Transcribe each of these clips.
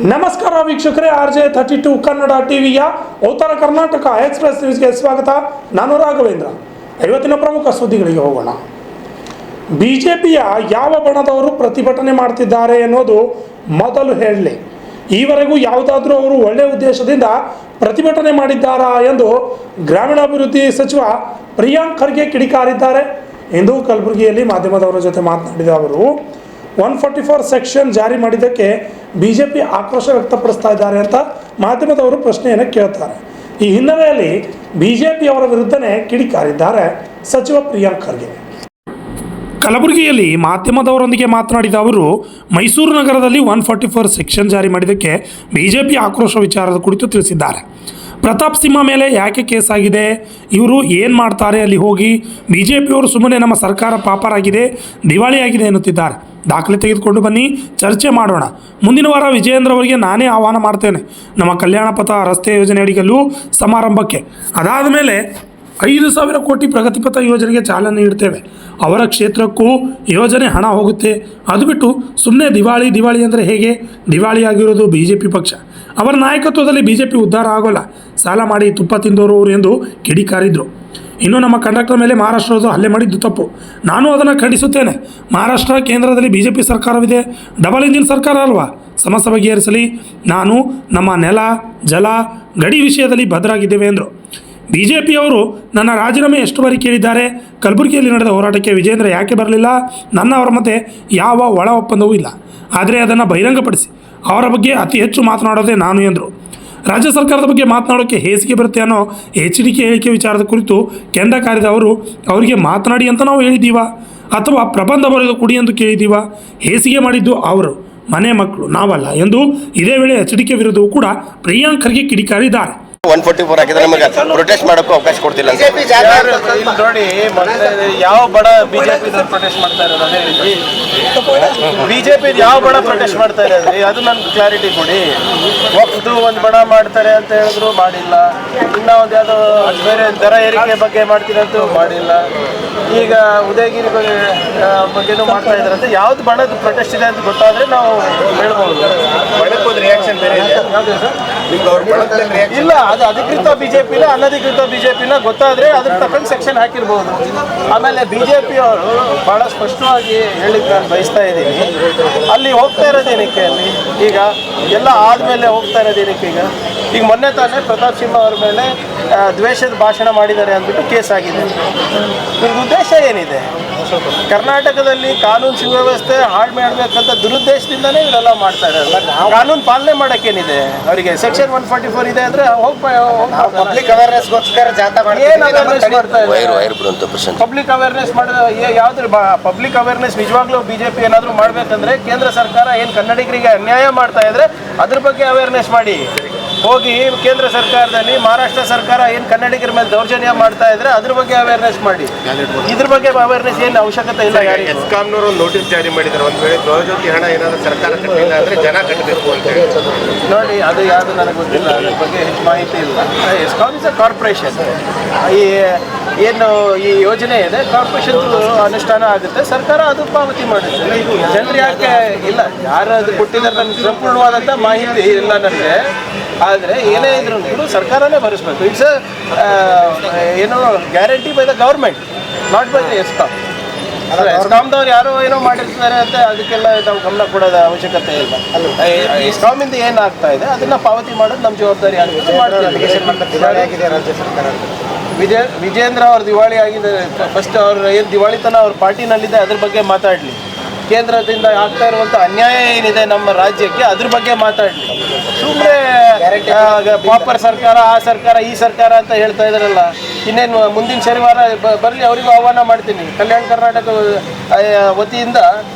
ನಮಸ್ಕಾರ ವೀಕ್ಷಕರೇ, RJ32 ಕನ್ನಡ ಟಿವಿಯ ಉತ್ತರ ಕರ್ನಾಟಕ ಎಕ್ಸ್ಪ್ರೆಸ್ ನ್ಯೂಸ್ಗೆ ಸ್ವಾಗತ. ನಾನು ರಾಘವೇಂದ್ರ. ಇವತ್ತಿನ ಪ್ರಮುಖ ಸುದ್ದಿಗಳಿಗೆ ಹೋಗೋಣ. ಬಿಜೆಪಿಯ ಯಾವ ಬಣದವರು ಪ್ರತಿಭಟನೆ ಮಾಡ್ತಿದ್ದಾರೆ ಅನ್ನೋದು ಮೊದಲು ಹೇಳಲಿ. ಈವರೆಗೂ ಯಾವುದಾದ್ರೂ ಅವರು ಒಳ್ಳೆಯ ಉದ್ದೇಶದಿಂದ ಪ್ರತಿಭಟನೆ ಮಾಡಿದ್ದಾರಾ ಎಂದು ಗ್ರಾಮೀಣಾಭಿವೃದ್ಧಿ ಸಚಿವ ಪ್ರಿಯಾಂಕ್ ಖರ್ಗೆ ಕಿಡಿಕಾರಿದ್ದಾರೆ. ಇಂದು ಕಲಬುರಗಿಯಲ್ಲಿ ಮಾಧ್ಯಮದವರ ಜೊತೆ ಮಾತನಾಡಿದ ಅವರು 144 ಸೆಕ್ಷನ್ ಜಾರಿ ಮಾಡಿದ್ದಕ್ಕೆ ಬಿಜೆಪಿ ಆಕ್ರೋಶ ವ್ಯಕ್ತಪಡಿಸ್ತಾ ಇದ್ದಾರೆ ಅಂತ ಮಾಧ್ಯಮದವರು ಪ್ರಶ್ನೆಯನ್ನು ಕೇಳ್ತಾರೆ. ಈ ಹಿನ್ನೆಲೆಯಲ್ಲಿ ಬಿಜೆಪಿಯವರ ವಿರುದ್ಧನೇ ಕಿಡಿಕಾರಿದ್ದಾರೆ ಸಚಿವ ಪ್ರಿಯಾಂಕ್ ಖರ್ಗೆ. ಕಲಬುರಗಿಯಲ್ಲಿ ಮಾಧ್ಯಮದವರೊಂದಿಗೆ ಮಾತನಾಡಿದ ಅವರು, ಮೈಸೂರು ನಗರದಲ್ಲಿ 144 ಸೆಕ್ಷನ್ ಜಾರಿ ಮಾಡಿದ್ದಕ್ಕೆ ಬಿಜೆಪಿ ಆಕ್ರೋಶ ವಿಚಾರದ ಕುರಿತು ತಿಳಿಸಿದ್ದಾರೆ. ಪ್ರತಾಪ್ ಸಿಂಹ ಮೇಲೆ ಯಾಕೆ ಕೇಸ್ ಆಗಿದೆ, ಇವರು ಏನು ಮಾಡ್ತಾರೆ ಅಲ್ಲಿ ಹೋಗಿ, ಬಿಜೆಪಿಯವರು ಸುಮ್ಮನೆ ನಮ್ಮ ಸರ್ಕಾರ ಪಾಪರಾಗಿದೆ, ದಿವಾಳಿಯಾಗಿದೆ ಎನ್ನುತ್ತಿದ್ದಾರೆ. ದಾಖಲೆ ತೆಗೆದುಕೊಂಡು ಬನ್ನಿ, ಚರ್ಚೆ ಮಾಡೋಣ. ಮುಂದಿನ ವಾರ ವಿಜಯೇಂದ್ರ ಅವರಿಗೆ ನಾನೇ ಆಹ್ವಾನ ಮಾಡ್ತೇನೆ ನಮ್ಮ ಕಲ್ಯಾಣ ಪಥ ರಸ್ತೆ ಯೋಜನೆ ಅಡಿಗಲ್ಲೂ ಸಮಾರಂಭಕ್ಕೆ. ಅದಾದ ಮೇಲೆ 5,000 ಕೋಟಿ ಪ್ರಗತಿಪಥ ಯೋಜನೆಗೆ ಚಾಲನೆ ನೀಡ್ತೇವೆ. ಅವರ ಕ್ಷೇತ್ರಕ್ಕೂ ಯೋಜನೆ ಹಣ ಹೋಗುತ್ತೆ. ಅದು ಬಿಟ್ಟು ಸುಮ್ಮನೆ ದಿವಾಳಿ ಅಂದರೆ ಹೇಗೆ? ದಿವಾಳಿಯಾಗಿರೋದು BJP ಪಕ್ಷ. ಅವರ ನಾಯಕತ್ವದಲ್ಲಿ BJP ಉದ್ಧಾರ ಆಗೋಲ್ಲ. ಸಾಲ ಮಾಡಿ ತುಪ್ಪ ತಿಂದವರು ಅವರು ಎಂದು ಕಿಡಿಕಾರಿದ್ರು. ಇನ್ನು ನಮ್ಮ ಕಂಡಕ್ಟರ್ ಮೇಲೆ ಮಹಾರಾಷ್ಟ್ರದ್ದು ಹಲ್ಲೆ ಮಾಡಿದ್ದು ತಪ್ಪು. ನಾನು ಅದನ್ನು ಖಂಡಿಸುತ್ತೇನೆ. ಮಹಾರಾಷ್ಟ್ರ ಕೇಂದ್ರದಲ್ಲಿ BJP ಸರ್ಕಾರವಿದೆ, ಡಬಲ್ ಇಂಜಿನ್ ಸರ್ಕಾರ ಅಲ್ವಾ? ಸಮಸ್ಯೆ ಬಗೆಹರಿಸಲಿ. ನಾನು ನಮ್ಮ ನೆಲ, ಜಲ, ಗಡಿ ವಿಷಯದಲ್ಲಿ ಭದ್ರಾಗಿದ್ದೇವೆ ಎಂದರು. BJPಯವರು ನನ್ನ ರಾಜೀನಾಮೆ ಎಷ್ಟು ಬಾರಿ ಕೇಳಿದ್ದಾರೆ. ಕಲಬುರಗಿಯಲ್ಲಿ ನಡೆದ ಹೋರಾಟಕ್ಕೆ ವಿಜೇಂದ್ರ ಯಾಕೆ ಬರಲಿಲ್ಲ? ನನ್ನ ಅವರ ಮಧ್ಯೆ ಯಾವ ಒಳ ಒಪ್ಪಂದವೂ ಇಲ್ಲ. ಆದರೆ ಅದನ್ನು ಬಹಿರಂಗಪಡಿಸಿ ಅವರ ಬಗ್ಗೆ ಅತಿ ಹೆಚ್ಚು ಮಾತನಾಡೋದೇ ನಾನು ಎಂದರು. ರಾಜ್ಯ ಸರ್ಕಾರದ ಬಗ್ಗೆ ಮಾತನಾಡೋಕ್ಕೆ ಹೇಸಿಗೆ ಬರುತ್ತೆ ಅನ್ನೋ HDK ಹೇಳಿಕೆ ವಿಚಾರದ ಕುರಿತು ಕೆಂಡ ಕಾರಿದ ಅವರು, ಅವರಿಗೆ ಮಾತನಾಡಿ ಅಂತ ನಾವು ಹೇಳಿದ್ದೀವ ಅಥವಾ ಪ್ರಬಂಧ ಬರೆದು ಕುಡಿ ಎಂದು ಕೇಳಿದ್ದೀವ? ಹೇಸಿಗೆ ಮಾಡಿದ್ದು ಅವರು, ಮನೆ ಮಕ್ಕಳು ನಾವಲ್ಲ ಎಂದು ಇದೇ ವೇಳೆ HDK ವಿರುದ್ಧವೂ ಕೂಡ ಪ್ರಿಯಾಂಕ್ ಖರ್ಗೆ ಕಿಡಿಕಾರಿದ್ದಾರೆ. 144 ಹಾಕಿದ್ರೆ ನಮಗೆ ಪ್ರೊಟೆಸ್ಟ್ ಮಾಡೋಕ್ಕೂ ಅವಕಾಶ ಕೊಡ್ತಿಲ್ಲ ಅಂತ ನೋಡಿ. ಯಾವ ಬಡ ಬಿಜೆಪಿ ಪ್ರೊಟೆಸ್ಟ್ ಮಾಡ್ತಾ ಇರೋದು? ಅದೇ ರೀತಿ ಬಿಜೆಪಿ ಯಾವ ಬಡ ಪ್ರೊಟೆಸ್ಟ್ ಮಾಡ್ತಾ ಇರೋದ್ರಿ? ಅದು ನನ್ಗೆ ಕ್ಲಾರಿಟಿ ಕೊಡಿ. ವಕ್ಫ್ದು ಒಂದು ಬಡ ಮಾಡ್ತಾರೆ ಅಂತ ಹೇಳಿದ್ರು, ಮಾಡಿಲ್ಲ. ಇನ್ನ ಒಂದು ಯಾವುದೋ ಬೇರೆ ದರ ಏರಿಕೆ ಬಗ್ಗೆ ಮಾಡ್ತೀರಂತೂ ಮಾಡಿಲ್ಲ. ಈಗ ಉದಯಗಿರಿ ಬಗ್ಗೆನೂ ಮಾಡ್ತಾ ಇದ್ದಾರೆ ಅಂತ. ಯಾವ್ದು ಬಣದ ಪ್ರೊಟೆಸ್ಟ್ ಇದೆ ಅಂತ ಗೊತ್ತಾದ್ರೆ ನಾವು ಹೇಳ್ಬೋದು. ರಿಯಾಕ್ಷನ್ ಬೇರೆ ಇಲ್ಲ, ಅದು ಅಧಿಕೃತ ಬಿಜೆಪಿನ ಅನಧಿಕೃತ ಬಿಜೆಪಿನ ಗೊತ್ತಾದ್ರೆ ಅದ್ರ ತಕ್ಕಂಗೆ ಸೆಕ್ಷನ್ ಹಾಕಿರ್ಬೋದು. ಆಮೇಲೆ ಬಿಜೆಪಿ ಅವರು ಬಹಳ ಸ್ಪಷ್ಟವಾಗಿ ಹೇಳಿಕ್ಕೆ ನಾನು ಬಯಸ್ತಾ ಇದ್ದೀನಿ, ಅಲ್ಲಿ ಹೋಗ್ತಾ ಇರೋದೇನಕ್ಕೆ? ಅಲ್ಲಿ ಈಗ ಎಲ್ಲ ಆದ್ಮೇಲೆ ಹೋಗ್ತಾ ಇರೋದೇನಕ್ಕೆ? ಈಗ ಮೊನ್ನೆ ತಾನೇ ಪ್ರತಾಪ್ ಸಿಂಹ ಅವ್ರ ಮೇಲೆ ದ್ವೇಷದ ಭಾಷಣ ಮಾಡಿದ್ದಾರೆ ಅಂದ್ಬಿಟ್ಟು ಕೇಸ್ ಆಗಿದೆ. ಇವ್ರ ಉದ್ದೇಶ ಏನಿದೆ? ಕರ್ನಾಟಕದಲ್ಲಿ ಕಾನೂನು ಸುವ್ಯವಸ್ಥೆ ಹಾಳು ಮಾಡಬೇಕಂತ ದುರುದ್ದೇಶದಿಂದನೇ ಇವರೆಲ್ಲ ಮಾಡ್ತಾ ಇರೋದು. ಕಾನೂನು ಪಾಲನೆ ಮಾಡೋಕ್ಕೇನಿದೆ ಅವರಿಗೆ? ಸೆಕ್ಷನ್ 144 ಇದೆ ಅಂದರೆ ಪಬ್ಲಿಕ್ ಅವೇರ್ನೆಸ್ಗೋಸ್ಕರ ಜಾಥಾ ಏನು ಅವೇರ್ನೆಸ್ ಮಾಡ್ತಾ ಇದ್ದಾರೆ? ಪಬ್ಲಿಕ್ ಅವೇರ್ನೆಸ್ ಮಾಡೋದು ಯಾವ್ದ್ರ? ಪಬ್ಲಿಕ್ ಅವೇರ್ನೆಸ್ ನಿಜವಾಗ್ಲೂ ಬಿಜೆಪಿ ಏನಾದರೂ ಮಾಡಬೇಕಂದ್ರೆ ಕೇಂದ್ರ ಸರ್ಕಾರ ಏನು ಕನ್ನಡಿಗರಿಗೆ ಅನ್ಯಾಯ ಮಾಡ್ತಾ ಇದ್ರೆ ಅದ್ರ ಬಗ್ಗೆ ಅವೇರ್ನೆಸ್ ಮಾಡಿ. ಹೋಗಿ ಕೇಂದ್ರ ಸರ್ಕಾರದಲ್ಲಿ ಮಹಾರಾಷ್ಟ್ರ ಸರ್ಕಾರ ಏನು ಕನ್ನಡಿಗರ ಮೇಲೆ ದೌರ್ಜನ್ಯ ಮಾಡ್ತಾ ಇದ್ರೆ ಅದ್ರ ಬಗ್ಗೆ ಅವೇರ್ನೆಸ್ ಮಾಡಿ. ಇದ್ರ ಬಗ್ಗೆ ಅವೇರ್ನೆಸ್ ಏನು ಅವಶ್ಯಕತೆ ಇಲ್ಲ. ಯಾರಿಗೆ ಎಸ್ಕಾಂನವರು ನೋಟಿಸ್ ಜಾರಿ ಮಾಡಿದ್ದಾರೆ, ಒಂದು ವೇಳೆ ಗೃಹಜ್ಯೋತಿ ಹಣ ಏನಾದರೂ ಸರ್ಕಾರ ಕಟ್ಟಿಲ್ಲ ಅಂದರೆ ಜನ ಕಟ್ಟಬೇಕು ಅಂತ ಹೇಳಿ. ನೋಡಿ, ಅದು ಯಾವುದು ನನಗೆ ಗೊತ್ತಿಲ್ಲ, ಅದ್ರ ಬಗ್ಗೆ ಹೆಚ್ಚು ಮಾಹಿತಿ ಇಲ್ಲ. ESCOM is a corporation. ಏನು ಈ ಯೋಜನೆ ಇದೆ, ಕಾರ್ಪೊರೇಷನ್ ಅನುಷ್ಠಾನ ಆಗುತ್ತೆ, ಸರ್ಕಾರ ಅದು ಪಾವತಿ ಮಾಡುತ್ತೆ. ಜನರು ಯಾಕೆ ಇಲ್ಲ, ಯಾರು ಅದು ಕೊಟ್ಟಿದ್ದಾರೆ ನನಗೆ ಸಂಪೂರ್ಣವಾದಂಥ ಮಾಹಿತಿ ಇಲ್ಲ ನನಗೆ. ಆದರೆ ಏನೇ ಇದ್ರೂ ಸರ್ಕಾರನೇ ಭರಿಸ್ಬೇಕು. ಇಟ್ಸ್ ಏನೋ guarantee by the government, not by the ESCOM. ಎಸ್ಕಾಂದವ್ರು ಯಾರೋ ಏನೋ ಮಾಡಿರ್ತಾರೆ ಅಂತ ಅದಕ್ಕೆಲ್ಲ ನಾವು ಗಮನ ಕೊಡೋದ ಅವಶ್ಯಕತೆ ಇಲ್ಲ. ಎಸ್ಕಾಮಿಂದ ಏನಾಗ್ತಾ ಇದೆ ಅದನ್ನು ಪಾವತಿ ಮಾಡೋದು ನಮ್ಮ ಜವಾಬ್ದಾರಿ ಆಗುತ್ತೆ. ವಿಜೇಂದ್ರ ಅವ್ರ ದಿವಾಳಿ ಆಗಿದೆ. ಫಸ್ಟ್ ಅವ್ರ ಏನು ದಿವಾಳಿತನ ಅವ್ರ ಪಾರ್ಟಿನಲ್ಲಿದೆ ಅದ್ರ ಬಗ್ಗೆ ಮಾತಾಡಲಿ. ಕೇಂದ್ರದಿಂದ ಆಗ್ತಾ ಇರುವಂಥ ಅನ್ಯಾಯ ಏನಿದೆ ನಮ್ಮ ರಾಜ್ಯಕ್ಕೆ ಅದ್ರ ಬಗ್ಗೆ ಮಾತಾಡಲಿ. ಸುಮ್ಮನೆ ಪಾಪರ್ ಸರ್ಕಾರ, ಆ ಸರ್ಕಾರ, ಈ ಸರ್ಕಾರ ಅಂತ ಹೇಳ್ತಾ ಇದ್ದಾರಲ್ಲ. ಇನ್ನೇನು ಮುಂದಿನ ಶನಿವಾರ ಬರಲಿ, ಅವರಿಗೂ ಆಹ್ವಾನ ಮಾಡ್ತೀನಿ. ಕಲ್ಯಾಣ ಕರ್ನಾಟಕ ವತಿಯಿಂದ,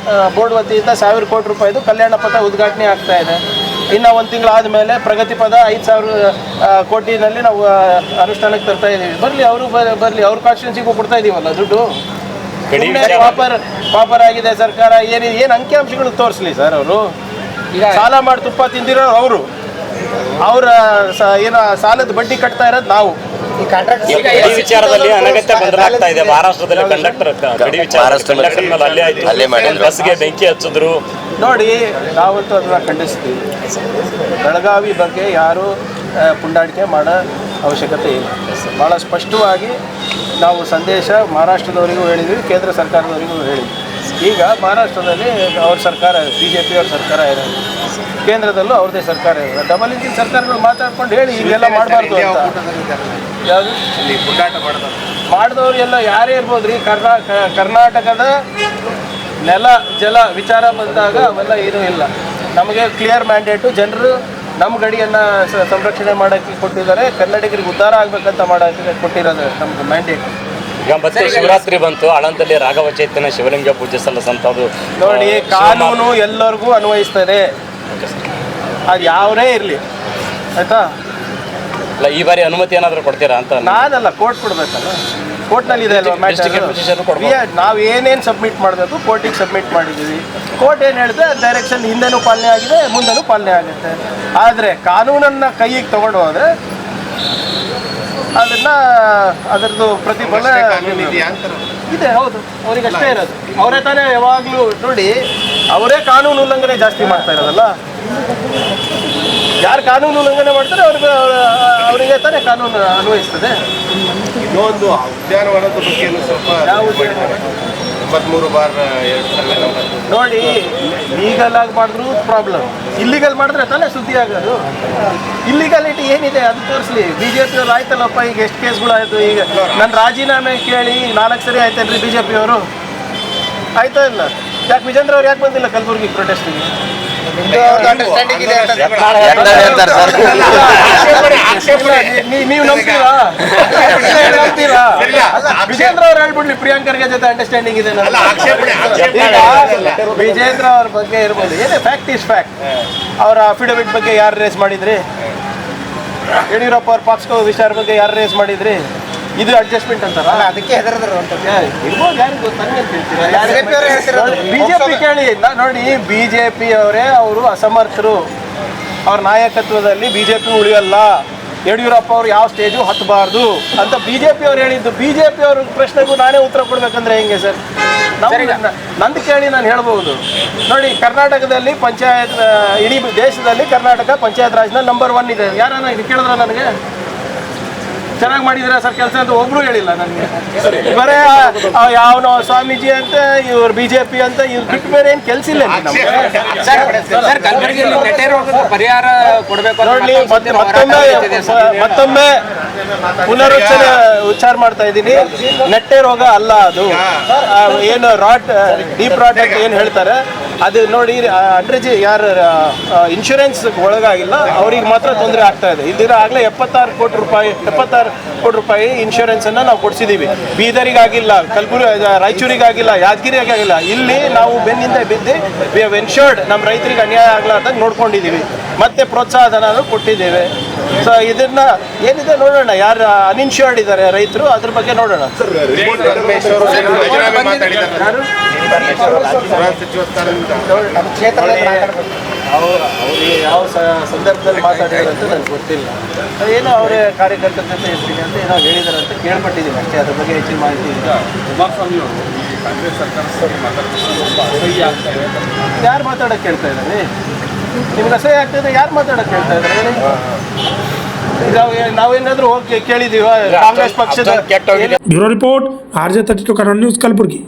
ಬೋರ್ಡ್ ವತಿಯಿಂದ 1,000 ಕೋಟಿ ರೂಪಾಯಿದು ಕಲ್ಯಾಣ ಪಥ ಉದ್ಘಾಟನೆ ಆಗ್ತಾ ಇದೆ. ಇನ್ನು 1 ತಿಂಗಳು ಆದಮೇಲೆ ಪ್ರಗತಿ ಪದ 5,000 ಕೋಟಿನಲ್ಲಿ ನಾವು ಅನುಷ್ಠಾನಕ್ಕೆ ತರ್ತಾ ಇದ್ದೀವಿ. ಬರಲಿ, ಅವರು ಬರಲಿ. ಅವ್ರ ಕಾನ್ಸ್ಟಿಟ್ಯೂನ್ಸಿಗೂ ಕೊಡ್ತಾ ಇದ್ದೀವಲ್ಲ ದುಡ್ಡು. ಪಾಪರ್ ಆಗಿದೆ ಸರ್ಕಾರ. ಏನು ಅಂಕಿಅಂಶಗಳು ತೋರಿಸ್ಲಿ ಸರ್? ಅವರು ಸಾಲ ಮಾಡಿ ತುಪ್ಪ ತಿಂದಿರೋ ಅವರು, ಅವರ ಏನು ಸಾಲದ ಬಡ್ಡಿ ಕಟ್ತಾ ಇರೋದು ನಾವು. ಗಡಿ ವಿಚಾರದಲ್ಲಿ ಅನಗತ್ಯ ಗೊಂದಲಾಗ್ತಾ ಇದೆ. ಮಹಾರಾಷ್ಟ್ರದಲ್ಲಿ ಕಂಡಕ್ಟರ್ ಗಡಿ ವಿಚಾರ ಕಂಡಕ್ಟರ್ ಮೇಲೆ ಹಲ್ಲೆ ಆಯ್ತು, ಬಸ್ಗೆ ಬೆಂಕಿ ಹಚ್ಚಿದ್ರು. ನೋಡಿ, ನಾವಂತೂ ಅದನ್ನ ಖಂಡಿಸ್ತೀವಿ. ಬೆಳಗಾವಿ ಬಗ್ಗೆ ಯಾರು ಪುಂಡಾಟಿಕೆ ಮಾಡೋ ಅವಶ್ಯಕತೆ ಇಲ್ಲ. ಭಾಳ ಸ್ಪಷ್ಟವಾಗಿ ನಾವು ಸಂದೇಶ ಮಹಾರಾಷ್ಟ್ರದವರಿಗೂ ಹೇಳಿದ್ವಿ, ಕೇಂದ್ರ ಸರ್ಕಾರದವರಿಗೂ ಹೇಳಿದ್ವಿ. ಈಗ ಮಹಾರಾಷ್ಟ್ರದಲ್ಲಿ ಅವ್ರ ಸರ್ಕಾರ, BJP ಅವ್ರ ಸರ್ಕಾರ ಇರೋದು, ಕೇಂದ್ರದಲ್ಲೂ ಅವ್ರದ್ದೇ ಸರ್ಕಾರ ಇರೋದು. ಡಬಲ್ ಇಂಜಿನ್ ಸರ್ಕಾರಗಳು ಮಾತಾಡ್ಕೊಂಡು ಹೇಳಿ ಹೀಗೆಲ್ಲ ಮಾಡಬಾರ್ದು ಅಂತ. ಯಾವುದು ಮಾಡಿದವ್ರು ಎಲ್ಲ ಯಾರೇ ಇರ್ಬೋದು ರೀ. ಕರ್ನಾಟಕದ ನೆಲ ಜಲ ವಿಚಾರ ಬಂದಾಗ ಅವೆಲ್ಲ ಏನೂ ಇಲ್ಲ. ನಮಗೆ ಕ್ಲಿಯರ್ ಮ್ಯಾಂಡೇಟು, ಜನರು ನಮ್ಮ ಗಡಿಯನ್ನು ಸಂರಕ್ಷಣೆ ಮಾಡೋಕ್ಕೆ ಕೊಟ್ಟಿದ್ದಾರೆ. ಕನ್ನಡಿಗರಿಗೆ ಉದ್ಧಾರ ಆಗಬೇಕಂತ ಮಾಡೋಕ್ಕೆ ಕೊಟ್ಟಿರೋದು ನಮ್ಗೆ ಮ್ಯಾಂಡೇಟ್. ಈಗ ಮತ್ತೆ ಶಿವರಾತ್ರಿ ಬಂತು, ಆಳಂದಲ್ಲಿ ರಾಘವ ಚೈತನ್ಯ ಶಿವಲಿಂಗ ಪೂಜೆ ಸಲ್ಲಿಸಂಥದ್ದು. ನೋಡಿ, ಕಾನೂನು ಎಲ್ಲರಿಗೂ ಅನ್ವಯಿಸ್ತದೆ, ಅದು ಯಾವನೇ ಇರಲಿ, ಆಯಿತಾ? ಇಲ್ಲ, ಈ ಬಾರಿ ಅನುಮತಿ ಏನಾದರೂ ಕೊಡ್ತೀರಾ ಅಂತ? ನಾನಲ್ಲ, ಕೋರ್ಟ್ ಕೊಡಬೇಕಲ್ಲ. ಕೋರ್ಟ್ನಲ್ಲಿ ಇದೆ ಅಲ್ವಾ ಮ್ಯಾಟರ್. ನಾವು ಏನೇನು ಸಬ್ಮಿಟ್ ಮಾಡಬೇಕು ಕೋರ್ಟಿಗೆ ಸಬ್ಮಿಟ್ ಮಾಡಿದ್ದೀವಿ. ಕೋರ್ಟ್ ಏನು ಹೇಳಿದ್ರೆ ಡೈರೆಕ್ಷನ್ ಹಿಂದೆನೂ ಪಾಲನೆ ಆಗಿದೆ, ಮುಂದೆನೂ ಪಾಲನೆ ಆಗುತ್ತೆ. ಆದರೆ ಕಾನೂನನ್ನು ಕೈಗೆ ತಗೊಂಡು ಹೋದರೆ ಅದರದ್ದು ಪ್ರತಿಫಲ ಇದೆ. ಹೌದು, ಅವ್ರಿಗೆ ಅಷ್ಟೇ ಇರೋದು. ಅವರೇ ತಾನೇ ಯಾವಾಗಲೂ ನೋಡಿ, ಅವರೇ ಕಾನೂನು ಉಲ್ಲಂಘನೆ ಜಾಸ್ತಿ ಮಾಡ್ತಾ ಇರೋದಲ್ಲ. ಯಾರು ಕಾನೂನು ಉಲ್ಲಂಘನೆ ಮಾಡ್ತಾರೆ ಅವರಿಗೆ ತಾನೇ ಕಾನೂನು ಅನ್ವಯಿಸ್ತದೆ. ಇನ್ನೊಂದು ಉದ್ಯಾನವನದ ಬಗ್ಗೆ ಸ್ವಲ್ಪ 23/2 ನೋಡಿ, ಲೀಗಲ್ ಆಗಿ ಮಾಡಿದ್ರು ಪ್ರಾಬ್ಲಮ್, ಇಲ್ಲಿಗಲ್ ಮಾಡಿದ್ರೆ ತಾನೇ ಸುದ್ದಿ ಆಗೋದು. ಇಲ್ಲಿಗಾಲಿಟಿ ಏನಿದೆ ಅದು ತೋರಿಸ್ಲಿ. BJP ಅವ್ರು ಆಯ್ತಲ್ಲಪ್ಪ, ಈಗ ಎಷ್ಟು ಕೇಸ್ಗಳಾಯಿತು. ಈಗ ನನ್ನ ರಾಜೀನಾಮೆ ಕೇಳಿ 4 ಸರಿ ಆಯ್ತೇನ್ರಿ BJP ಅವರು? ಆಯ್ತಾ ಇಲ್ಲ? ಯಾಕೆ ವಿಜೇಂದ್ರ ಅವ್ರು ಯಾಕೆ ಬಂದಿಲ್ಲ ಕಲಬುರ್ಗಿ ಪ್ರೊಟೆಸ್ಟಿಗೆ? ನೀವು ನಂಬ್ತೀರಾ? ವಿಜೇಂದ್ರ ಅವ್ರು ಹೇಳ್ಬಿಡ್ಲಿ ಪ್ರಿಯಾಂಕರ್ಗೆ ಜೊತೆ ಅಂಡರ್ಸ್ಟ್ಯಾಂಡಿಂಗ್ ಇದೆ. ವಿಜೇಂದ್ರ ಅವ್ರ ಬಗ್ಗೆ ಇರ್ಬೋದು, ಏನೇ ಫ್ಯಾಕ್ಟ್ ಇಸ್ ಫ್ಯಾಕ್ಟ್. ಅವರ ಅಫಿಡವಿಟ್ ಬಗ್ಗೆ ಯಾರು ರೇಸ್ ಮಾಡಿದ್ರಿ? ಯಡಿಯೂರಪ್ಪ ಅವ್ರ ಪಾಕ್ಸ್ಕೋ ವಿಚಾರ ಬಗ್ಗೆ ಯಾರು ರೇಸ್ ಮಾಡಿದ್ರಿ? ಇದು ಅಡ್ಜಸ್ಟ್ಮೆಂಟ್ ಅಂತಾರ? ಅದಕ್ಕೆ ಹೆದರಿದ್ರು ಅಂತ ಇರ್ಬೋದು, ಯಾರಿಗೂ ಗೊತ್ತಾಗ. BJP ಕೇಳಿ ನೋಡಿ, BJP ಅವರೇ ಅವರು ಅಸಮರ್ಥರು. ಅವ್ರ ನಾಯಕತ್ವದಲ್ಲಿ BJP ಉಳಿಯಲ್ಲ, ಯಡಿಯೂರಪ್ಪ ಅವ್ರು ಯಾವ ಸ್ಟೇಜು ಹತ್ತಬಾರ್ದು ಅಂತ BJP ಅವ್ರು ಹೇಳಿದ್ದು. BJP ಅವ್ರ ಪ್ರಶ್ನೆಗೂ ನಾನೇ ಉತ್ತರ ಕೊಡ್ಬೇಕಂದ್ರೆ ಹೆಂಗೆ ಸರ್? ನಂದು ಕೇಳಿ ನಾನು ಹೇಳ್ಬೋದು. ನೋಡಿ, ಕರ್ನಾಟಕದಲ್ಲಿ ಪಂಚಾಯತ್, ಇಡೀ ದೇಶದಲ್ಲಿ ಕರ್ನಾಟಕ ಪಂಚಾಯತ್ ರಾಜ್ನಲ್ಲಿ ನಂಬರ್ 1 ಇದೆ. ಯಾರನ್ನ ಇದು ಕೇಳಿದ್ರ ನನಗೆ ಚೆನ್ನಾಗಿ ಮಾಡಿದ್ರ ಸರ್ ಕೆಲಸ ಅಂತ ಒಬ್ರು ಹೇಳಿಲ್ಲ ನನಗೆ. ಬರೇ ಯಾವನೋ ಸ್ವಾಮೀಜಿ ಅಂತ, ಇವ್ರು BJP ಅಂತ, ಇವ್ರು ಬಿಟ್ಟು ಬೇರೆ ಏನು ಕೆಲಸ ಇಲ್ಲ ಪರಿಹಾರ ಕೊಡಬೇಕು. ನೋಡ್ಲಿ, ಮತ್ತೊಮ್ಮೆ ಉಚ್ಚಾರ ಮಾಡ್ತಾ ಇದ್ದೀನಿ, ನೆಟ್ಟೆ ರೋಗ ಅಲ್ಲ ಅದು. ಏನು ಡೀಪ್ ರಾಟ್ ಅಂತ ಏನು ಹೇಳ್ತಾರೆ ಅದು ನೋಡಿ, ಅಂಡ್ರೇಜ್ ಯಾರು ಇನ್ಶೂರೆನ್ಸ್ ಒಳಗಾಗಿಲ್ಲ ಅವ್ರಿಗೆ ಮಾತ್ರ ತೊಂದರೆ ಆಗ್ತಾ ಇದೆ. ಇಲ್ದಿರ ಆಗಲೇ 76 ಕೋಟಿ ರೂಪಾಯಿ ಇನ್ಶೂರೆನ್ಸನ್ನು ನಾವು ಕೊಡಿಸಿದ್ದೀವಿ. ಬೀದರಿಗಾಗಿಲ್ಲ, ರಾಯಚೂರಿಗಾಗಿಲ್ಲ, ಯಾದಗಿರಿಗಾಗಿಲ್ಲ. ಇಲ್ಲಿ ನಾವು ಬೆನ್ನಿಂದ ಬಿದ್ದು ವಿ ಹ್ಯಾವ್ ಎನ್ಶೋರ್ಡ್ ನಮ್ಮ ರೈತರಿಗೆ ಅನ್ಯಾಯ ಆಗಲಾರ್ದಂಗೆ ನೋಡ್ಕೊಂಡಿದ್ದೀವಿ. ಮತ್ತೆ ಪ್ರೋತ್ಸಾಹ ಧನ ಕೊಟ್ಟಿದ್ದೇವೆ. ಸೊ ಇದನ್ನ ಏನಿದೆ ನೋಡೋಣ, ಯಾರು ಅನ್ಇನ್ಶೋರ್ಡ್ ಇದ್ದಾರೆ ರೈತರು, ಅದ್ರ ಬಗ್ಗೆ ನೋಡೋಣ. ಅವ್ರಿಗೆ ಯಾವ ಸಂದರ್ಭದಲ್ಲಿ ಮಾತಾಡಿದ್ರು ಅಂತ ನನಗೆ ಗೊತ್ತಿಲ್ಲ. ಏನೋ ಅವರೇ ಕಾರ್ಯಕರ್ತರ ಜೊತೆ ಇರ್ತೀನಿ ಅಂತ ಏನೋ ಹೇಳಿದಾರೆ ಅಂತ ಕೇಳ್ಪಟ್ಟಿದ್ದೀನಿ ಅಷ್ಟೇ, ಅದ್ರ ಬಗ್ಗೆ ಹೆಚ್ಚಿನ ಮಾಹಿತಿ ಇಲ್ಲ. ಕುಮಾರಸ್ವಾಮಿ ಅವರು ಕಾಂಗ್ರೆಸ್ ಸರ್ಕಾರ ಯಾರು ಮಾತಾಡೋಕ್ಕೆ ಕೇಳ್ತಾ ಇದ್ದಾರೆ? ನಿಮ್ಗೆ ಅಸಹ್ಯ ಆಗ್ತಾಯಿದೆ, ಯಾರು ಮಾತಾಡೋಕ್ಕೆ ಕೇಳ್ತಾ ಇದ್ದಾರೆ ಹೇಳಿ? ನಾವೇನಾದರೂ ಹೋಗಿ ಕೇಳಿದೀವ ಕಾಂಗ್ರೆಸ್ ಪಕ್ಷದ? Bureau report RJ32 Kannada news Kalaburagi.